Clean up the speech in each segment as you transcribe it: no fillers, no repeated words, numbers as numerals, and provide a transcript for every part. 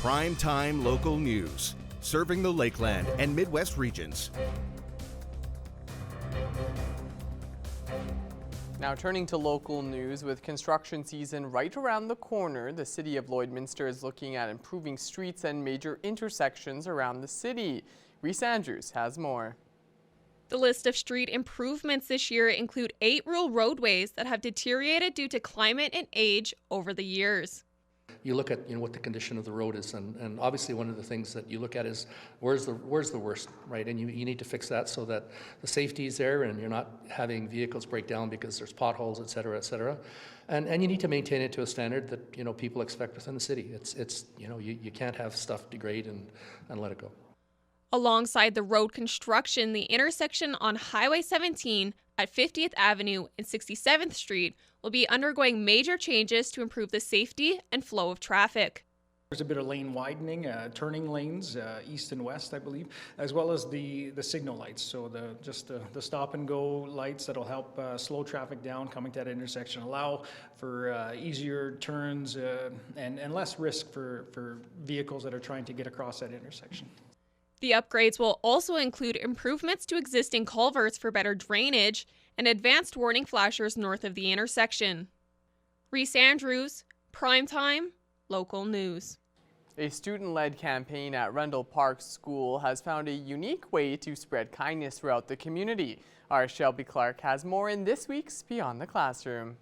Prime-time local news, serving the Lakeland and Midwest regions. Now turning to local news, with construction season right around the corner, the City of Lloydminster is looking at improving streets and major intersections around the city. Reese Andrews has more. The list of street improvements this year include 8 rural roadways that have deteriorated due to climate and age over the years. You look at what the condition of the road is, and obviously one of the things that you look at is where's the worst, right? And you need to fix that so that the safety is there and you're not having vehicles break down because there's potholes, et cetera, et cetera. And you need to maintain it to a standard that people expect within the city. It's you can't have stuff degrade and let it go. Alongside the road construction, the intersection on Highway 17 at 50th Avenue and 67th Street will be undergoing major changes to improve the safety and flow of traffic. There's a bit of lane widening, turning lanes, east and west, I believe, as well as the signal lights. So the stop and go lights that'll help slow traffic down coming to that intersection, allow for easier turns and less risk for vehicles that are trying to get across that intersection. The upgrades will also include improvements to existing culverts for better drainage and advanced warning flashers north of the intersection. Reese Andrews, Primetime, Local News. A student-led campaign at Rendell Park School has found a unique way to spread kindness throughout the community. Our Shelby Clark has more in this week's Beyond the Classroom.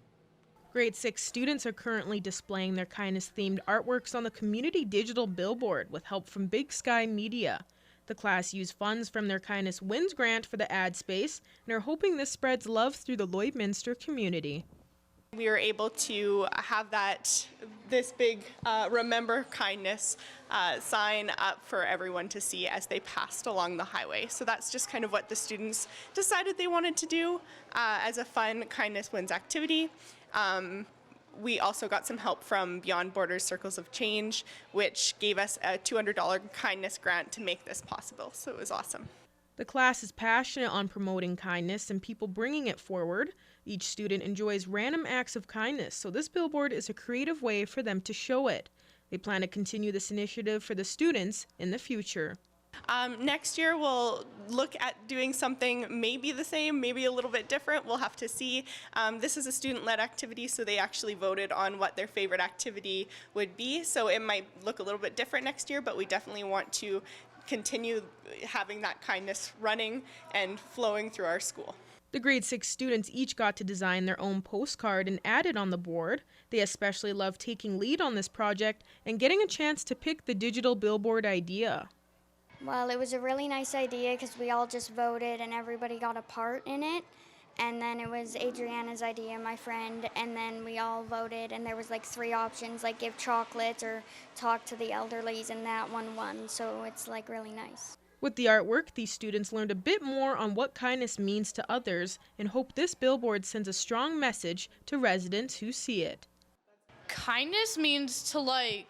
Grade 6 students are currently displaying their kindness-themed artworks on the community digital billboard with help from Big Sky Media. The class used funds from their Kindness Wins grant for the ad space and are hoping this spreads love through the Lloydminster community. We were able to have this big Remember Kindness sign up for everyone to see as they passed along the highway. So that's just kind of what the students decided they wanted to do as a fun Kindness Wins activity. We also got some help from Beyond Borders Circles of Change, which gave us a $200 kindness grant to make this possible. So it was awesome. The class is passionate on promoting kindness and people bringing it forward. Each student enjoys random acts of kindness, so this billboard is a creative way for them to show it. They plan to continue this initiative for the students in the future. Next year we'll look at doing something maybe the same, maybe a little bit different. We'll have to see. This is a student-led activity, so they actually voted on what their favorite activity would be. So it might look a little bit different next year, but we definitely want to continue having that kindness running and flowing through our school. The grade 6 students each got to design their own postcard and add it on the board. They especially loved taking lead on this project and getting a chance to pick the digital billboard idea. Well, it was a really nice idea because we all just voted and everybody got a part in it. And then it was Adriana's idea, my friend, and then we all voted and there was like 3 options, like give chocolates or talk to the elderlies, and that one won. So it's like really nice. With the artwork, these students learned a bit more on what kindness means to others and hope this billboard sends a strong message to residents who see it. Kindness means to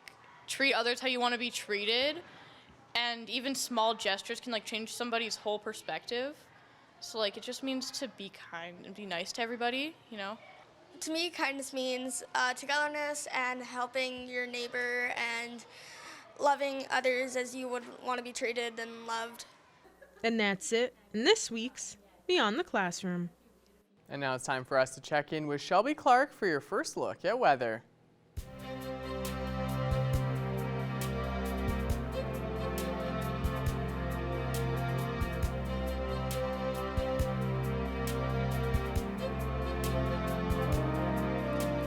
treat others how you want to be treated. And even small gestures can change somebody's whole perspective. So it just means to be kind and be nice to everybody, To me, kindness means togetherness and helping your neighbor and loving others as you would want to be treated and loved. And that's it in this week's Beyond the Classroom. And now it's time for us to check in with Shelby Clark for your first look at weather.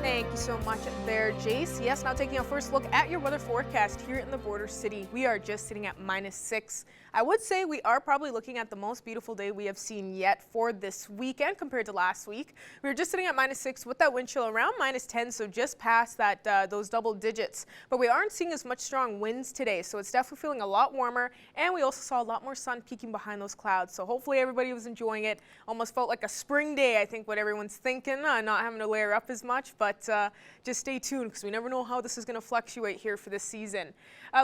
Thank you so much there, Jace. Yes, now taking a first look at your weather forecast here in the border city. We are just sitting at -6. I would say we are probably looking at the most beautiful day we have seen yet for this weekend compared to last week. We were just sitting at -6 with that wind chill around -10, so just past that those double digits. But we aren't seeing as much strong winds today, so it's definitely feeling a lot warmer. And we also saw a lot more sun peeking behind those clouds. So hopefully everybody was enjoying it. Almost felt like a spring day, I think, what everyone's thinking, not having to layer up as much. But but just stay tuned because we never know how this is going to fluctuate here for this season.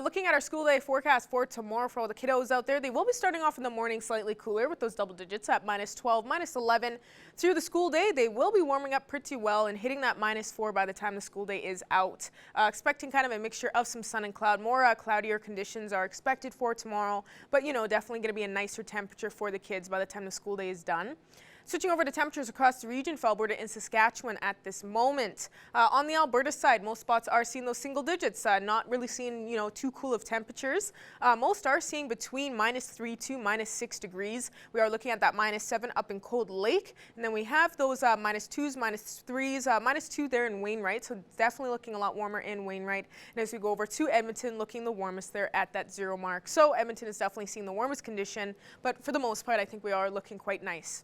Looking at our school day forecast for tomorrow for all the kiddos out there, they will be starting off in the morning slightly cooler with those double digits at -12, -11. Through the school day, they will be warming up pretty well and hitting that -4 by the time the school day is out. Expecting kind of a mixture of some sun and cloud. More cloudier conditions are expected for tomorrow, but definitely going to be a nicer temperature for the kids by the time the school day is done. Switching over to temperatures across the region for Alberta and Saskatchewan at this moment. On the Alberta side, most spots are seeing those single digits, not really seeing, too cool of temperatures. Most are seeing between -3 to -6 degrees. We are looking at that -7 up in Cold Lake. And then we have those -2s, -3s, -2 there in Wainwright. So definitely looking a lot warmer in Wainwright. And as we go over to Edmonton, looking the warmest there at that 0 mark. So Edmonton is definitely seeing the warmest condition. But for the most part, I think we are looking quite nice.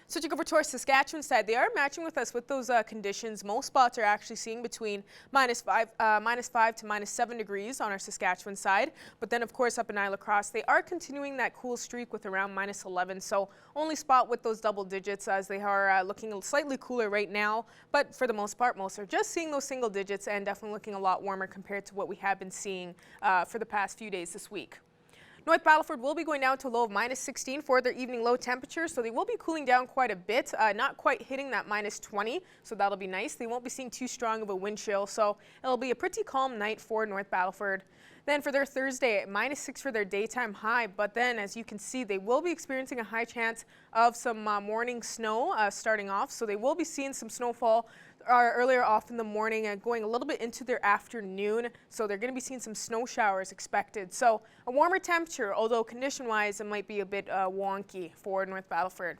Switching over to our Saskatchewan side, they are matching with us with those conditions. Most spots are actually seeing between -5 to -7 degrees on our Saskatchewan side. But then, of course, up in Isla Crosse, they are continuing that cool streak with around -11. So only spot with those double digits as they are looking slightly cooler right now. But for the most part, most are just seeing those single digits and definitely looking a lot warmer compared to what we have been seeing for the past few days this week. North Battleford will be going down to a low of -16 for their evening low temperature, so they will be cooling down quite a bit, not quite hitting that -20, so that'll be nice. They won't be seeing too strong of a wind chill, so it'll be a pretty calm night for North Battleford. Then for their Thursday, -6 for their daytime high, but then as you can see, they will be experiencing a high chance of some morning snow starting off, so they will be seeing some snowfall earlier off in the morning and going a little bit into their afternoon. So they're going to be seeing some snow showers expected. So a warmer temperature, although condition-wise it might be a bit wonky for North Battleford.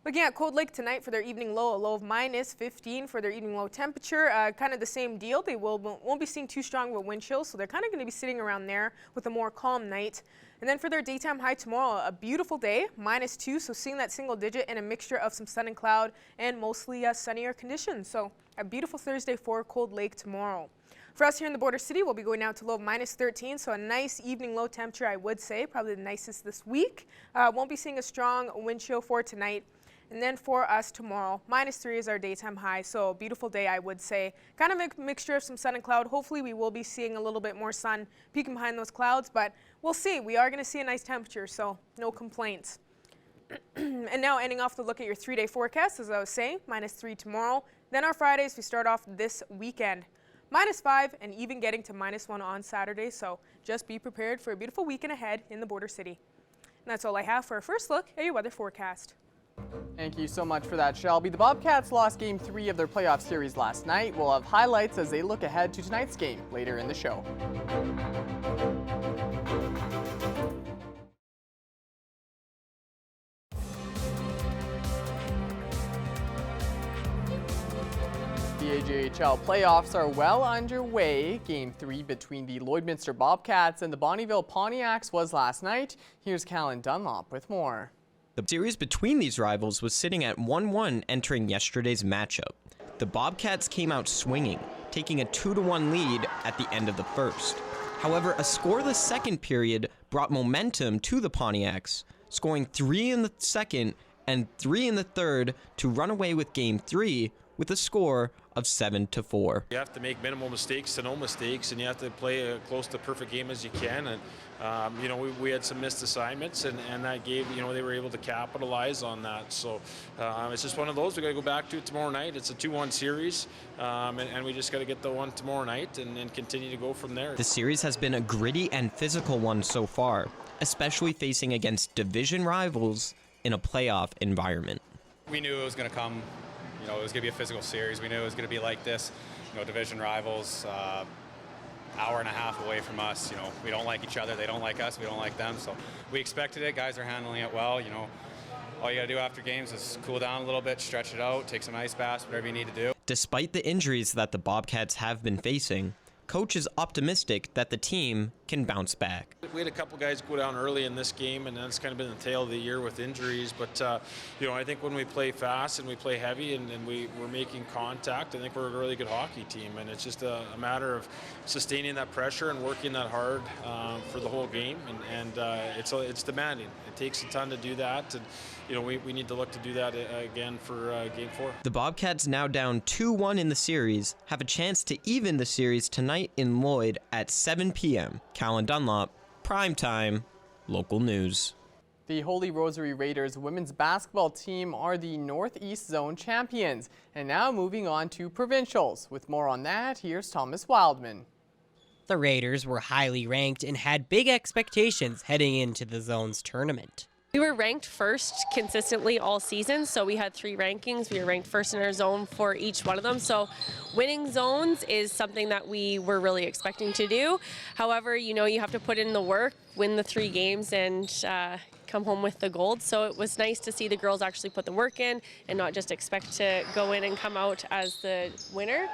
Looking at Cold Lake tonight for their evening low, a low of -15 for their evening low temperature. Kind of the same deal. They won't be seeing too strong of a wind chill, so they're kind of going to be sitting around there with a more calm night. And then for their daytime high tomorrow, a beautiful day, -2, so seeing that single digit and a mixture of some sun and cloud and mostly sunnier conditions. So a beautiful Thursday for Cold Lake tomorrow. For us here in the Border City, we'll be going down to low of -13, so a nice evening low temperature, I would say, probably the nicest this week. Won't be seeing a strong wind chill for tonight. And then for us tomorrow, -3 is our daytime high, so a beautiful day, I would say. Kind of a mixture of some sun and cloud. Hopefully we will be seeing a little bit more sun peeking behind those clouds, but we'll see. We are going to see a nice temperature, so no complaints. And now ending off the look at your 3-day forecast, as I was saying, -3 tomorrow. Then our Fridays, we start off this weekend. -5 and even getting to -1 on Saturday, so just be prepared for a beautiful weekend ahead in the Border City. And that's all I have for our first look at your weather forecast. Thank you so much for that, Shelby. The Bobcats lost Game 3 of their playoff series last night. We'll have highlights as they look ahead to tonight's game later in the show. The AJHL playoffs are well underway. Game 3 between the Lloydminster Bobcats and the Bonnyville Pontiacs was last night. Here's Callan Dunlop with more. The series between these rivals was sitting at 1-1 entering yesterday's matchup. The Bobcats came out swinging, taking a 2-1 lead at the end of the first. However, a scoreless second period brought momentum to the Pontiacs, scoring 3 in the second and 3 in the third to run away with Game 3 with a score of 7-4. You have to make minimal mistakes to no mistakes, and you have to play a close to perfect game as you can. And we had some missed assignments, and that gave, they were able to capitalize on that. So it's just one of those. We got to go back to it tomorrow night. It's a 2-1 series, and we just got to get the one tomorrow night and continue to go from there. The series has been a gritty and physical one so far, especially facing against division rivals in a playoff environment. We knew it was going to come. It was going to be a physical series. We knew it was going to be like this. Division rivals, hour and a half away from us. We don't like each other. They don't like us. We don't like them. So we expected it. Guys are handling it well. All you got to do after games is cool down a little bit, stretch it out, take some ice baths, whatever you need to do. Despite the injuries that the Bobcats have been facing, Coach is optimistic that the team can bounce back. We had a couple guys go down early in this game, and that's kind of been the tail of the year with injuries. But, I think when we play fast and we play heavy and we're making contact, I think we're a really good hockey team. And it's just a matter of sustaining that pressure and working that hard for the whole game. And it's demanding. It takes a ton to do that. And, we need to look to do that again for Game 4. The Bobcats, now down 2-1 in the series, have a chance to even the series tonight in Lloyd at 7 p.m. Callan Dunlop, primetime, local news. The Holy Rosary Raiders women's basketball team are the Northeast Zone champions. And now moving on to provincials. With more on that, here's Thomas Wildman. The Raiders were highly ranked and had big expectations heading into the zone's tournament. We were ranked first consistently all season, so we had 3 rankings. We were ranked first in our zone for each one of them, so winning zones is something that we were really expecting to do. However, you have to put in the work, win the 3 games, and come home with the gold. So it was nice to see the girls actually put the work in and not just expect to go in and come out as the winner.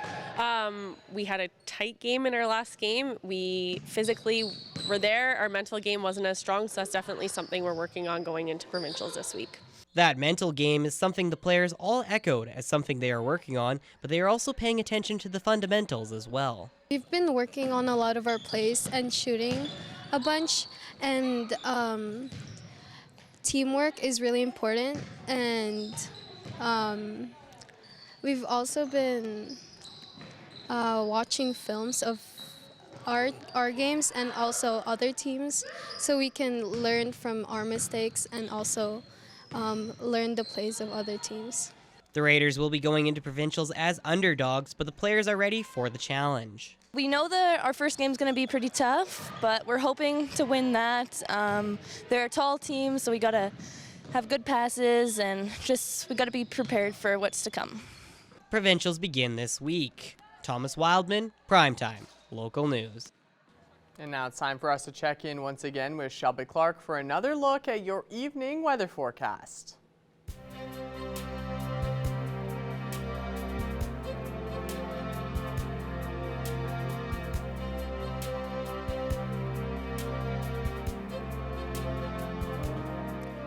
We had a tight game in our last game. We physically were there. Our mental game wasn't as strong, so that's definitely something we're working on going into provincials this week. That mental game is something the players all echoed as something they are working on, but they are also paying attention to the fundamentals as well. We've been working on a lot of our plays and shooting a bunch, and teamwork is really important, and we've also been watching films of our games and also other teams, so we can learn from our mistakes and also learn the plays of other teams. The Raiders will be going into provincials as underdogs, but the players are ready for the challenge. We know that our first game is going to be pretty tough, but we're hoping to win that. They're a tall team, so we got to have good passes and we got to be prepared for what's to come. Provincials begin this week. Thomas Wildman, primetime, local news. And now it's time for us to check in once again with Shelby Clark for another look at your evening weather forecast.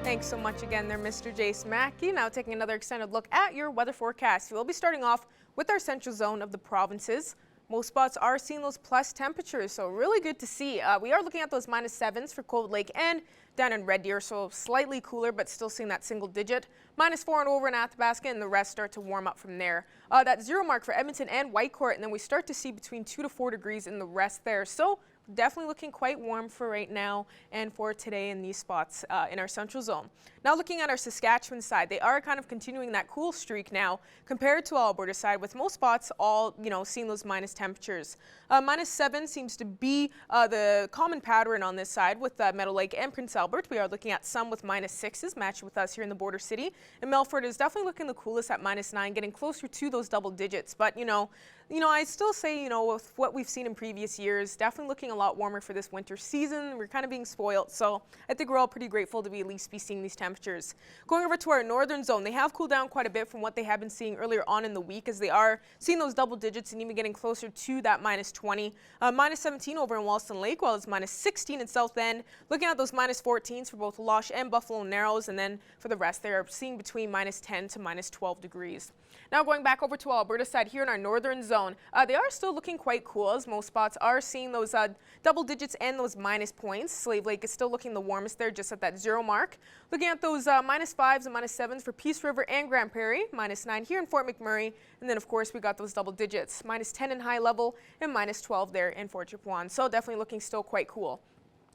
Thanks so much again there, Mr. Jace Mackey. Now taking another extended look at your weather forecast. We'll be starting off with our central zone of the provinces. Most spots are seeing those plus temperatures, so really good to see. We are looking at those -7s for Cold Lake and down in Red Deer, so slightly cooler, but still seeing that single digit. -4 and over in Athabasca, and the rest start to warm up from there. That 0 mark for Edmonton and Whitecourt, and then we start to see between 2 to 4 degrees in the rest there. So definitely looking quite warm for right now and for today in these spots in our central zone. Now looking at our Saskatchewan side, they are kind of continuing that cool streak now compared to Alberta side, with most spots all, seeing those minus temperatures. -7 seems to be the common pattern on this side with Meadow Lake and Prince Albert. We are looking at some with -6s matched with us here in the border city. And Melfort is definitely looking the coolest at -9, getting closer to those double digits. But, I still say, with what we've seen in previous years, definitely looking a lot warmer for this winter season. We're kind of being spoiled, so I think we're all pretty grateful to at least be seeing these temperatures. Going over to our northern zone, they have cooled down quite a bit from what they have been seeing earlier on in the week, as they are seeing those double digits and even getting closer to that -20. -17 over in Walston Lake, while it's -16 in South End. Looking at those -14s for both Losh and Buffalo Narrows, and then for the rest, they're seeing between -10 to -12 degrees. Now going back over to Alberta side here in our northern zone, they are still looking quite cool, as most spots are seeing those double digits and those minus points. Slave Lake is still looking the warmest there, just at that 0 mark. Looking at those -5s and -7s for Peace River and Grand Prairie, -9 here in Fort McMurray, and then of course we got those double digits, -10 in High Level and -12 there in Fort Chipewyan. So definitely looking still quite cool.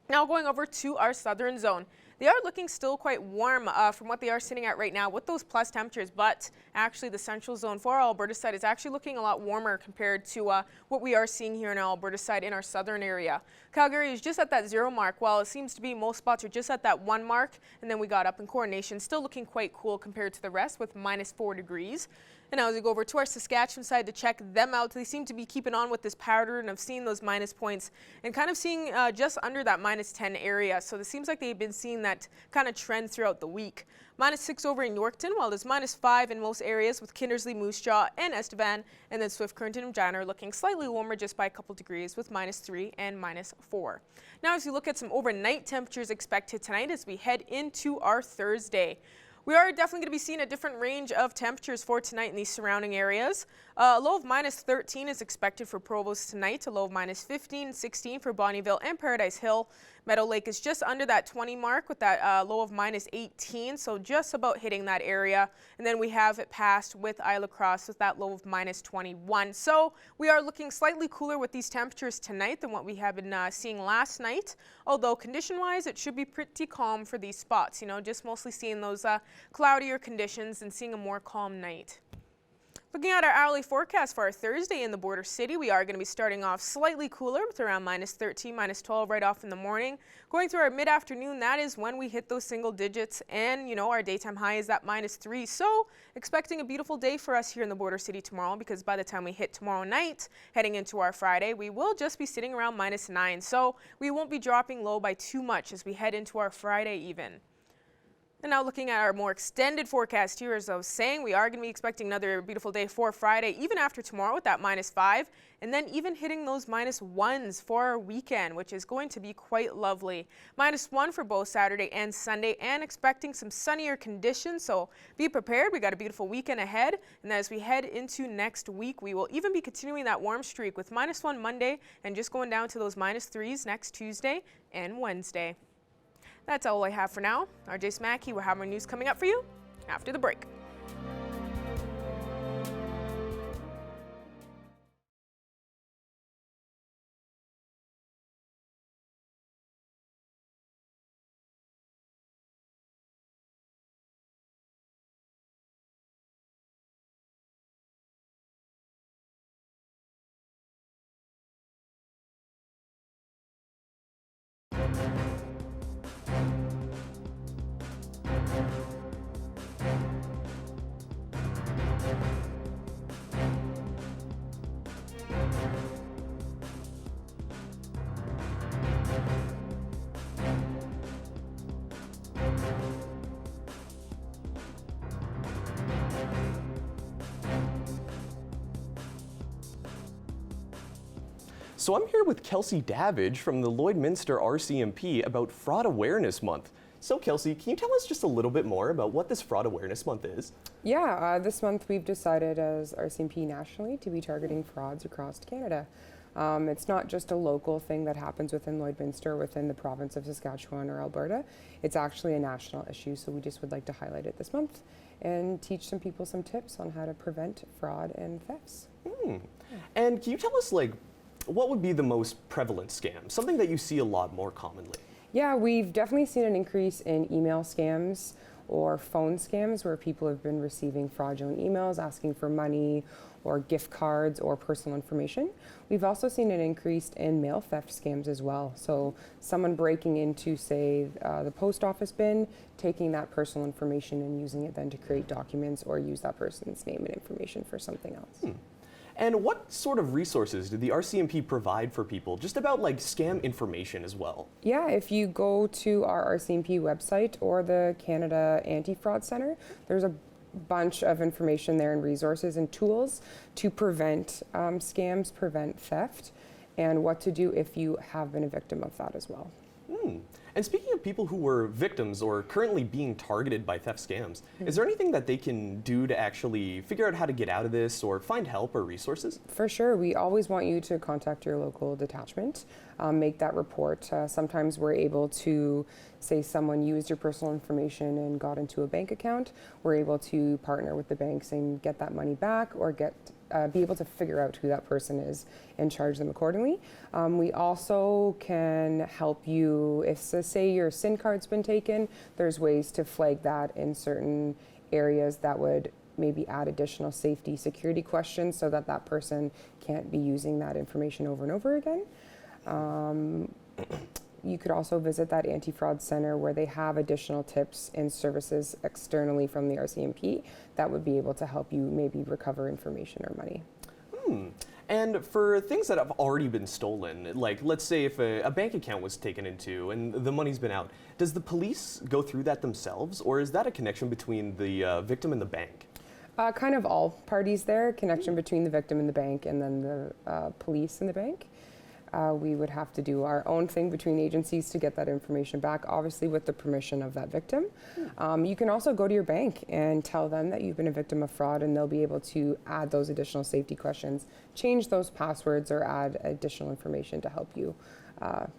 Now going over to our southern zone. They are looking still quite warm from what they are sitting at right now with those plus temperatures, but actually the central zone for our Alberta side is actually looking a lot warmer compared to what we are seeing here in our Alberta side in our southern area. Calgary is just at that 0 mark, while it seems to be most spots are just at that 1 mark, and then we got up in Coronation, still looking quite cool compared to the rest with -4 degrees. And now as we go over to our Saskatchewan side to check them out, they seem to be keeping on with this pattern of seeing those minus points and kind of seeing just under that -10 area. So it seems like they've been seeing that kind of trend throughout the week. -6 over in Yorkton, while there's -5 in most areas with Kindersley, Moose Jaw, and Estevan. And then Swift Current and Regina are looking slightly warmer just by a couple degrees with -3 and -4. Now as you look at some overnight temperatures expected tonight as we head into our Thursday. We are definitely going to be seeing a different range of temperatures for tonight in these surrounding areas. A low of -13 is expected for Provost tonight, a low of -15 and 16 for Bonnyville and Paradise Hill, Meadow Lake is just under that 20 mark with that low of minus 18, so just about hitting that area. And then we have it passed with Isla Crosse with that low of minus 21. So we are looking slightly cooler with these temperatures tonight than what we have been seeing last night. Although condition-wise, it should be pretty calm for these spots. You know, just mostly seeing those cloudier conditions and seeing a more calm night. Looking at our hourly forecast for our Thursday in the border city, we are going to be starting off slightly cooler with around minus 13, minus 12 right off in the morning. Going through our mid-afternoon, that is when we hit those single digits, and you know, our daytime high is at minus 3. So expecting a beautiful day for us here in the border city tomorrow, because by the time we hit tomorrow night, heading into our Friday, we will just be sitting around minus 9. So we won't be dropping low by too much as we head into our Friday even. And now looking at our more extended forecast here, as I was saying, we are going to be expecting another beautiful day for Friday, even after tomorrow with that minus 5, and then even hitting those minus 1s for our weekend, which is going to be quite lovely. Minus 1 for both Saturday and Sunday, and expecting some sunnier conditions, so be prepared. We got a beautiful weekend ahead, and as we head into next week, we will even be continuing that warm streak with minus 1 Monday and just going down to those minus 3s next Tuesday and Wednesday. That's all I have for now. RJ Smacky will have more news coming up for you after the break. So I'm here with Kelsey Davidge from the Lloydminster RCMP about Fraud Awareness Month. So Kelsey, can you tell us just a little bit more about what this Fraud Awareness Month is? Yeah, this month we've decided as RCMP nationally to be targeting frauds across Canada. It's not just a local thing that happens within Lloydminster, within the province of Saskatchewan or Alberta. It's actually a national issue, so we just would like to highlight it this month and teach some people some tips on how to prevent fraud and thefts. And can you tell us, like, what would be the most prevalent scam? Something that you see a lot more commonly. Yeah, we've definitely seen an increase in email scams or phone scams where people have been receiving fraudulent emails asking for money or gift cards or personal information. We've also seen an increase in mail theft scams as well. So someone breaking into, say, the post office bin, taking that personal information and using it then to create documents or use that person's name and information for something else. And what sort of resources did the RCMP provide for people, just about like scam information as well? Yeah, if you go to our RCMP website or the Canada Anti-Fraud Centre, there's a bunch of information there and resources and tools to prevent scams, prevent theft, and what to do if you have been a victim of that as well. And speaking of people who were victims or currently being targeted by theft scams, is there anything that they can do to actually figure out how to get out of this or find help or resources? For sure. We always want you to contact your local detachment, make that report. Sometimes we're able to say someone used your personal information and got into a bank account. We're able to partner with the banks and get that money back or be able to figure out who that person is and charge them accordingly. We also can help you if, say, your SIN card's been taken, there's ways to flag that in certain areas that would maybe add additional safety security questions so that that person can't be using that information over and over again. You could also visit that anti-fraud center where they have additional tips and services externally from the RCMP that would be able to help you maybe recover information or money. And for things that have already been stolen, like let's say if a bank account was taken into and the money's been out, does the police go through that themselves, or is that a connection between the victim and the bank? Kind of all parties there, connection between the victim and the bank and then the police and the bank. We would have to do our own thing between agencies to get that information back, obviously with the permission of that victim. You can also go to your bank and tell them that you've been a victim of fraud, and they'll be able to add those additional safety questions, change those passwords, or add additional information to help you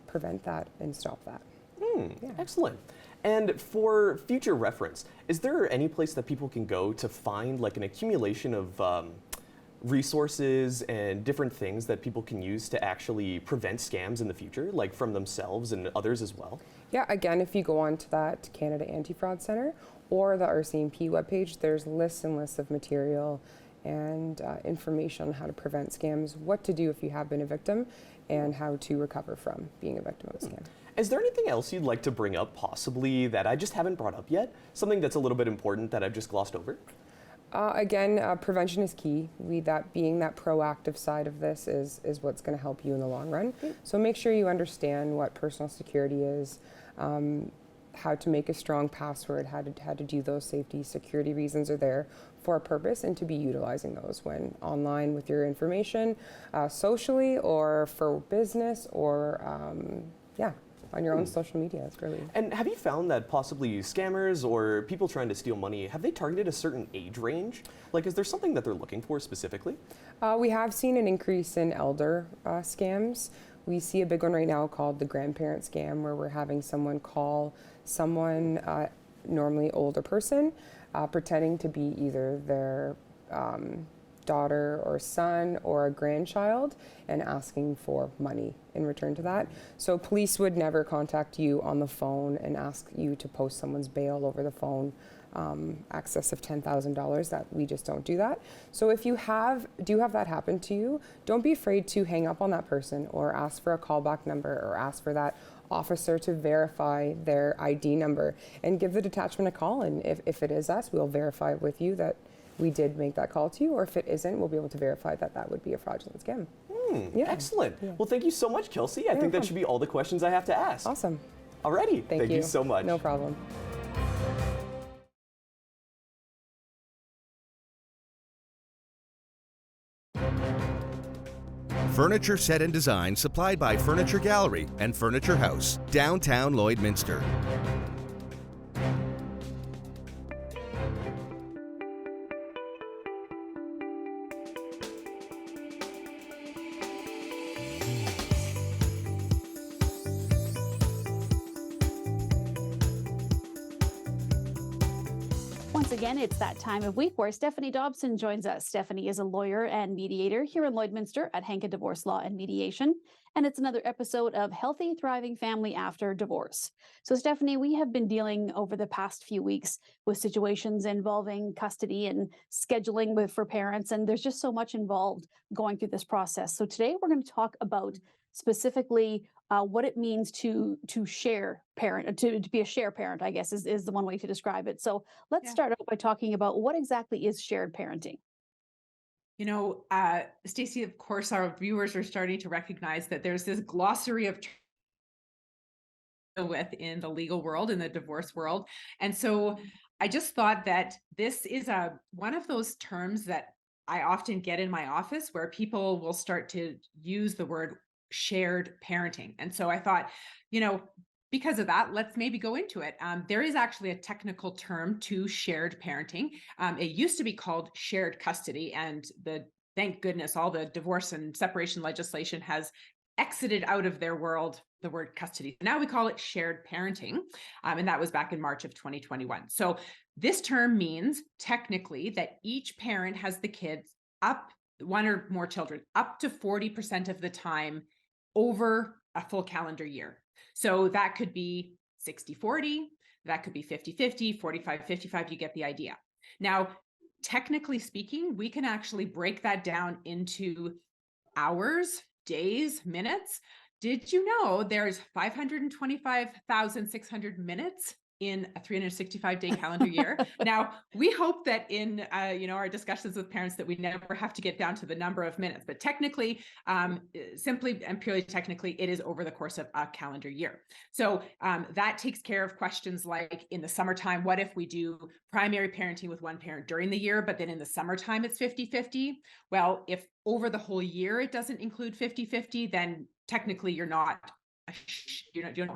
prevent that and stop that. Excellent. And for future reference, is there any place that people can go to find like an accumulation of resources and different things that people can use to actually prevent scams in the future, like from themselves and others as well? Yeah, again, if you go on to that Canada Anti-Fraud Centre or the RCMP webpage, there's lists and lists of material and information on how to prevent scams, what to do if you have been a victim, and how to recover from being a victim of a scam. Is there anything else you'd like to bring up, possibly, that I just haven't brought up yet? Something that's a little bit important that I've just glossed over? Again, prevention is key. Being that proactive side of this is what's going to help you in the long run. So make sure you understand what personal security is, how to make a strong password, how to do those safety security reasons are there for a purpose, and to be utilizing those when online with your information, socially or for business or on your own social media. It's really. And have you found that possibly scammers or people trying to steal money, have they targeted a certain age range? Like, is there something that they're looking for specifically? We have seen an increase in elder scams. We see a big one right now called the grandparent scam, where we're having someone call someone, normally older person, pretending to be either their daughter or son or a grandchild, and asking for money in return to that. So police would never contact you on the phone and ask you to post someone's bail over the phone, excess of $10,000. That we just don't do that. So if you do have that happen to you, don't be afraid to hang up on that person or ask for a callback number or ask for that officer to verify their ID number and give the detachment a call. And if it is us, we'll verify with you that we did make that call to you, or if it isn't, we'll be able to verify that that would be a fraudulent scam. Excellent. Well, thank you so much, Kelsey. I think that should be all the questions I have to ask. Awesome. Alrighty. Thank you so much. No problem. Furniture set and design supplied by Furniture Gallery and Furniture House, downtown Lloydminster. Once again, it's that time of week where Stephanie Dobson joins us. Stephanie is a lawyer and mediator here in Lloydminster at Henke Divorce Law and Mediation, and it's another episode of Healthy, Thriving Family After Divorce. So, Stephanie, we have been dealing over the past few weeks with situations involving custody and scheduling for parents, and there's just so much involved going through this process. So today we're going to talk about specifically what it means to share parent, to be a share parent, I guess is the one way to describe it. So let's start out by talking about what exactly is shared parenting. You know, Stacey, of course, our viewers are starting to recognize that there's this glossary of with in the legal world, in the divorce world. And so I just thought that this is one of those terms that I often get in my office where people will start to use the word shared parenting. And so I thought, you know, because of that, let's maybe go into it. There is actually a technical term to shared parenting. It used to be called shared custody, and thank goodness all the divorce and separation legislation has exited out of their world the word custody. Now we call it shared parenting, and that was back in March of 2021. So this term means technically that each parent has the kids one or more children, up to 40% of the time over a full calendar year. So that could be 60-40, that could be 50-50, 45-55, you get the idea. Now, technically speaking, we can actually break that down into hours, days, minutes. Did you know there's 525,600 minutes in a 365-day calendar year? Now, we hope that in our discussions with parents that we never have to get down to the number of minutes, but technically, simply and purely technically, it is over the course of a calendar year. So that takes care of questions like in the summertime, what if we do primary parenting with one parent during the year, but then in the summertime it's 50-50? Well, if over the whole year it doesn't include 50-50, then technically you don't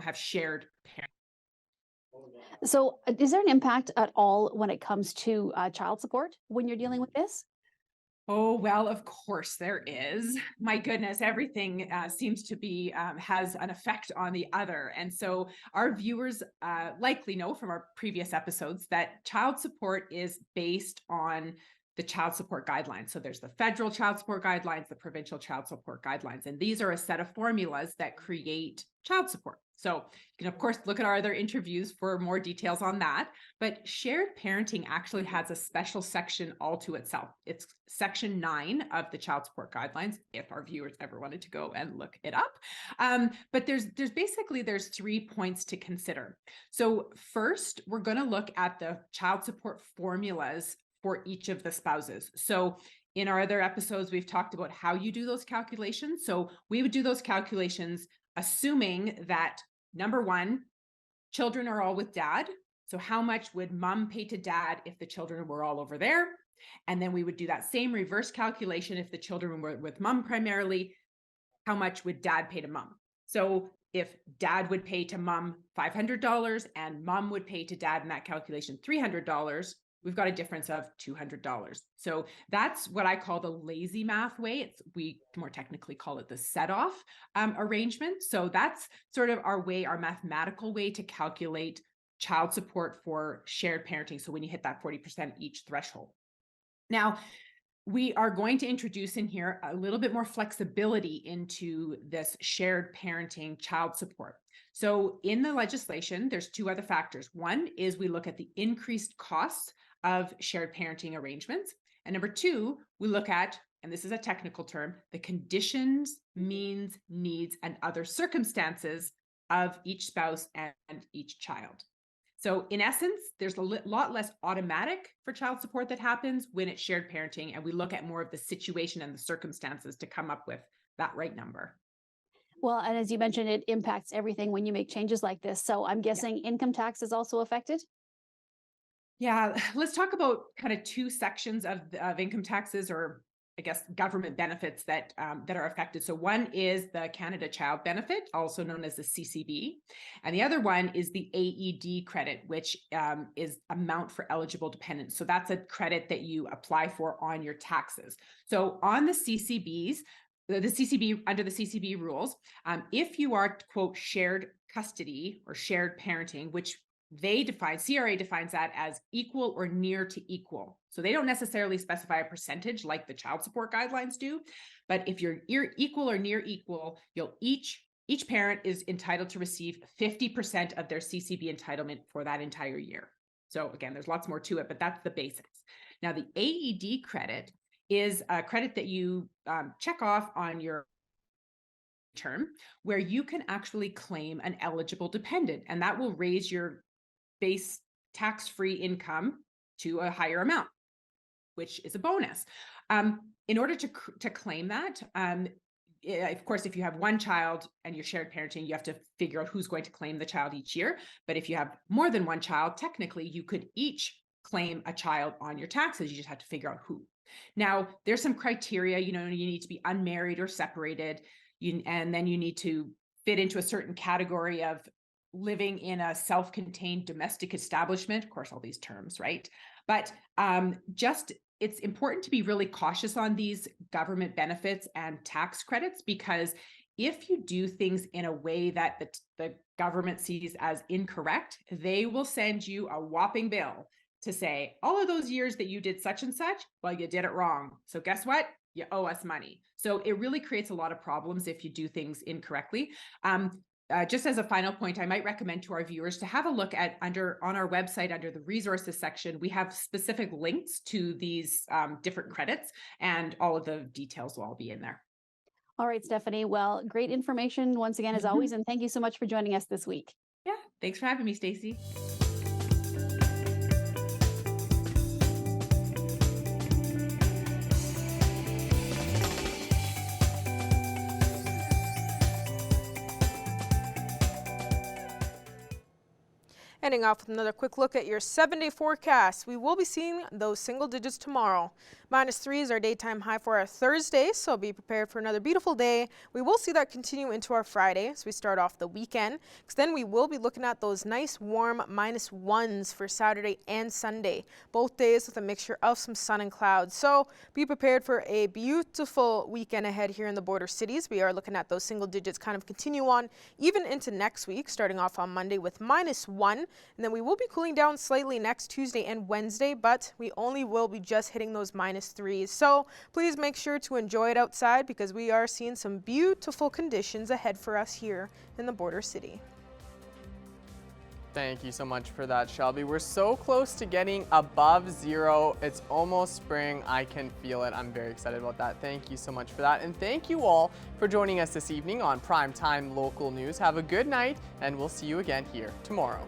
have shared parenting. So is there an impact at all when it comes to child support when you're dealing with this? Oh, well, of course there is. My goodness, everything seems to be has an effect on the other. And so our viewers likely know from our previous episodes that child support is based on the child support guidelines. So there's the federal child support guidelines, the provincial child support guidelines, and these are a set of formulas that create child support. So you can, of course, look at our other interviews for more details on that. But shared parenting actually has a special section all to itself. It's section 9 of the child support guidelines, if our viewers ever wanted to go and look it up. But there's basically 3 points to consider. So first, we're going to look at the child support formulas for each of the spouses. So in our other episodes, we've talked about how you do those calculations. So we would do those calculations assuming that, number one, children are all with dad. So how much would mom pay to dad if the children were all over there? And then we would do that same reverse calculation if the children were with mom primarily. How much would dad pay to mom? So if dad would pay to mom $500 and mom would pay to dad in that calculation $300, we've got a difference of $200. So that's what I call the lazy math way. We more technically call it the set-off arrangement. So that's sort of our mathematical way to calculate child support for shared parenting. So when you hit that 40% each threshold. Now, we are going to introduce in here a little bit more flexibility into this shared parenting child support. So in the legislation, there's 2 other factors. One is we look at the increased costs of shared parenting arrangements. And number 2, we look at, and this is a technical term, the conditions, means, needs, and other circumstances of each spouse and each child. So in essence, there's a lot less automatic for child support that happens when it's shared parenting, and we look at more of the situation and the circumstances to come up with that right number. Well, and as you mentioned, it impacts everything when you make changes like this. So I'm guessing income tax is also affected? Yeah, let's talk about kind of 2 sections of income taxes, or I guess government benefits that are affected. So one is the Canada Child Benefit, also known as the CCB, and the other one is the AED credit, which is amount for eligible dependents. So that's a credit that you apply for on your taxes. So on the CCBs, the CCB, under the CCB rules, if you are, quote, shared custody or shared parenting, which they define, CRA defines that as equal or near to equal. So they don't necessarily specify a percentage like the child support guidelines do, but if you're equal or near equal, each parent is entitled to receive 50% of their CCB entitlement for that entire year. So again, there's lots more to it, but that's the basics. Now the AED credit is a credit that you check off on your term, where you can actually claim an eligible dependent, and that will raise your base tax-free income to a higher amount, which is a bonus. In order to claim that, of course, if you have one child and you're shared parenting, you have to figure out who's going to claim the child each year. But if you have more than one child, technically you could each claim a child on your taxes. You just have to figure out who. Now, there's some criteria. You need to be unmarried or separated, and then you need to fit into a certain category of living in a self-contained domestic establishment. Of course, all these terms, right? But it's important to be really cautious on these government benefits and tax credits, because if you do things in a way that the government sees as incorrect, they will send you a whopping bill to say, all of those years that you did such and such, well, you did it wrong. So guess what? You owe us money. So it really creates a lot of problems if you do things incorrectly. Just as a final point, I might recommend to our viewers to have a look at on our website, under the resources section, we have specific links to these different credits, and all of the details will all be in there. All right, Stephanie. Well, great information once again, as always, and thank you so much for joining us this week. Yeah, thanks for having me, Stacey. Ending off with another quick look at your 7-day forecast. We will be seeing those single digits tomorrow. -3 is our daytime high for our Thursday, so be prepared for another beautiful day. We will see that continue into our Friday as we start off the weekend, because then we will be looking at those nice warm -1s for Saturday and Sunday, both days with a mixture of some sun and clouds. So be prepared for a beautiful weekend ahead here in the border cities. We are looking at those single digits kind of continue on even into next week, starting off on Monday with -1, and then we will be cooling down slightly next Tuesday and Wednesday, but we only will be just hitting those -3s. So please make sure to enjoy it outside because we are seeing some beautiful conditions ahead for us here in the border city. Thank you so much for that, Shelby. We're so close to getting above 0. It's almost spring. I can feel it. I'm very excited about that. Thank you so much for that. And thank you all for joining us this evening on Primetime Local News. Have a good night, and we'll see you again here tomorrow.